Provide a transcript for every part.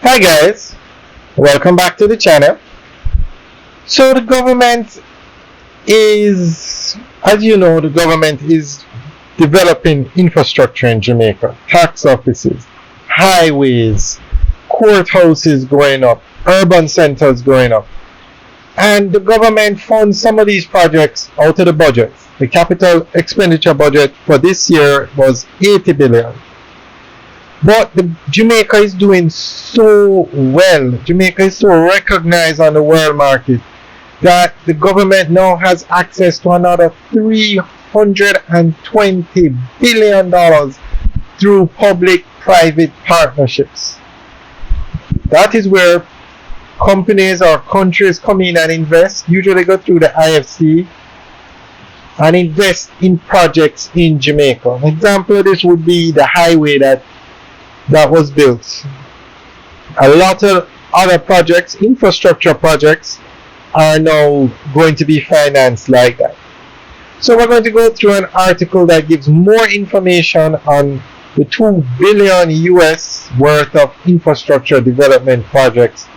Hi guys, welcome back to the channel. So the government is, as you know, the government is developing infrastructure in Jamaica. Tax offices, highways, courthouses going up, urban centers going up. And the government funds some of these projects out of the budget. The capital expenditure budget for this year was 80 billion. But Jamaica is doing so well. Jamaica is so recognized on the world market that the government now has access to another $320 billion through public-private partnerships. That is where companies or countries come in and invest, usually go through the IFC, and invest in projects in Jamaica. An example of this would be the highway that was built. A lot of other projects, infrastructure projects, are now going to be financed like that. So we're going to go through an article that gives more information on the 2 billion US worth of infrastructure development projects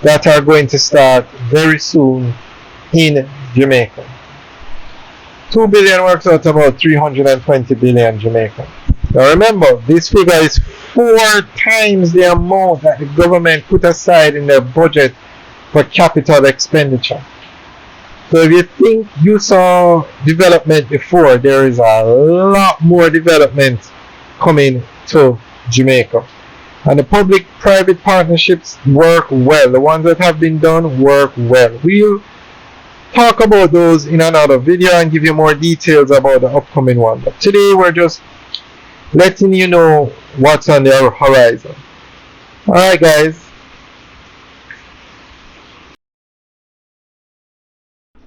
that are going to start very soon in Jamaica. 2 billion works out about 320 billion Jamaican. Now remember, this figure is 4 times the amount that the government put aside in their budget for capital expenditure. So if you think you saw development before, there is a lot more development coming to Jamaica. And the public-private partnerships work well. The ones that have been done work well. We'll talk about those in another video and give you more details about the upcoming one. But today we're just letting you know what's on the horizon. Alright guys.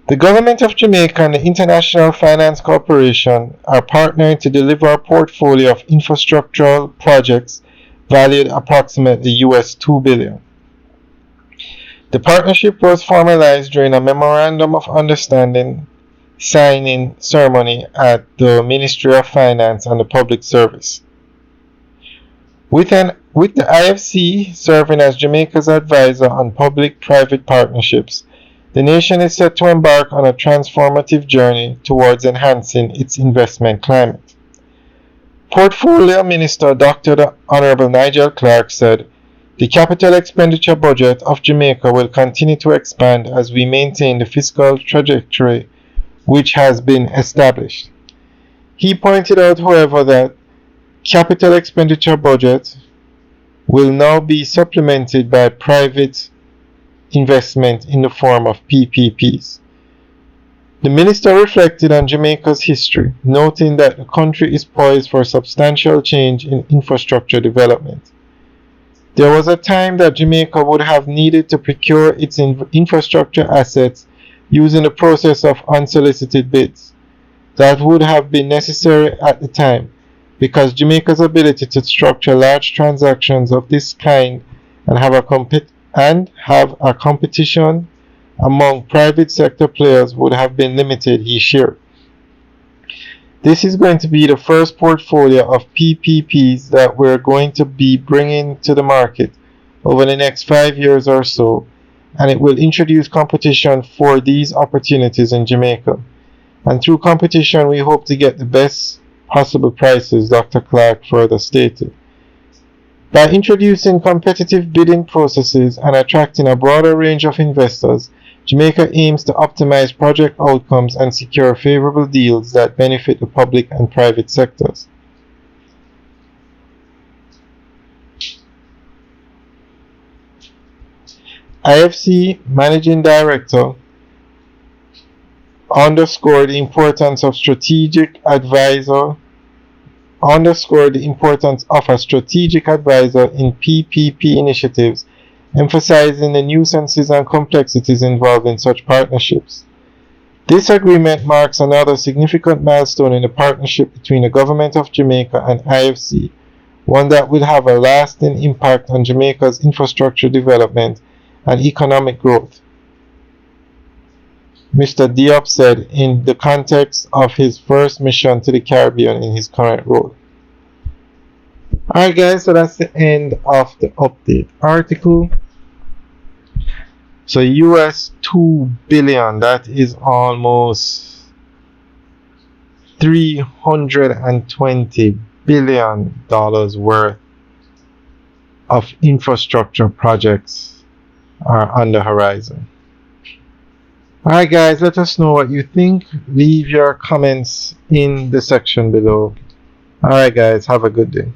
The government of Jamaica and the International Finance Corporation are partnering to deliver a portfolio of infrastructural projects valued approximately US $2 billion. The partnership was formalized during a Memorandum of Understanding signing ceremony at the Ministry of Finance and the Public Service. With the IFC serving as Jamaica's advisor on public-private partnerships, the nation is set to embark on a transformative journey towards enhancing its investment climate. Portfolio Minister Dr. Honorable Nigel Clark said, "The capital expenditure budget of Jamaica will continue to expand as we maintain the fiscal trajectory which has been established." He pointed out, however, that capital expenditure budget will now be supplemented by private investment in the form of PPPs. The minister reflected on Jamaica's history, noting that the country is poised for substantial change in infrastructure development. There was a time that Jamaica would have needed to procure its infrastructure assets using the process of unsolicited bids. That would have been necessary at the time, because Jamaica's ability to structure large transactions of this kind and have a competition among private sector players would have been limited, he shared. This is going to be the first portfolio of PPPs that we're going to be bringing to the market over the next 5 years or so, and it will introduce competition for these opportunities in Jamaica. And through competition, we hope to get the best possible prices, Dr. Clark further stated. By introducing competitive bidding processes and attracting a broader range of investors, Jamaica aims to optimize project outcomes and secure favorable deals that benefit the public and private sectors. IFC Managing Director underscored the importance of a strategic advisor in PPP initiatives, emphasizing the nuisances and complexities involved in such partnerships. This agreement marks another significant milestone in the partnership between the Government of Jamaica and IFC, one that will have a lasting impact on Jamaica's infrastructure development and economic growth, Mr. Diop said in the context of his first mission to the Caribbean in his current role. Alright, guys, so that's the end of the update article. So, US 2 billion, that is almost $320 billion worth of infrastructure projects are on the horizon. Alright, guys, let us know what you think. Leave your comments in the section below. Alright, guys, have a good day.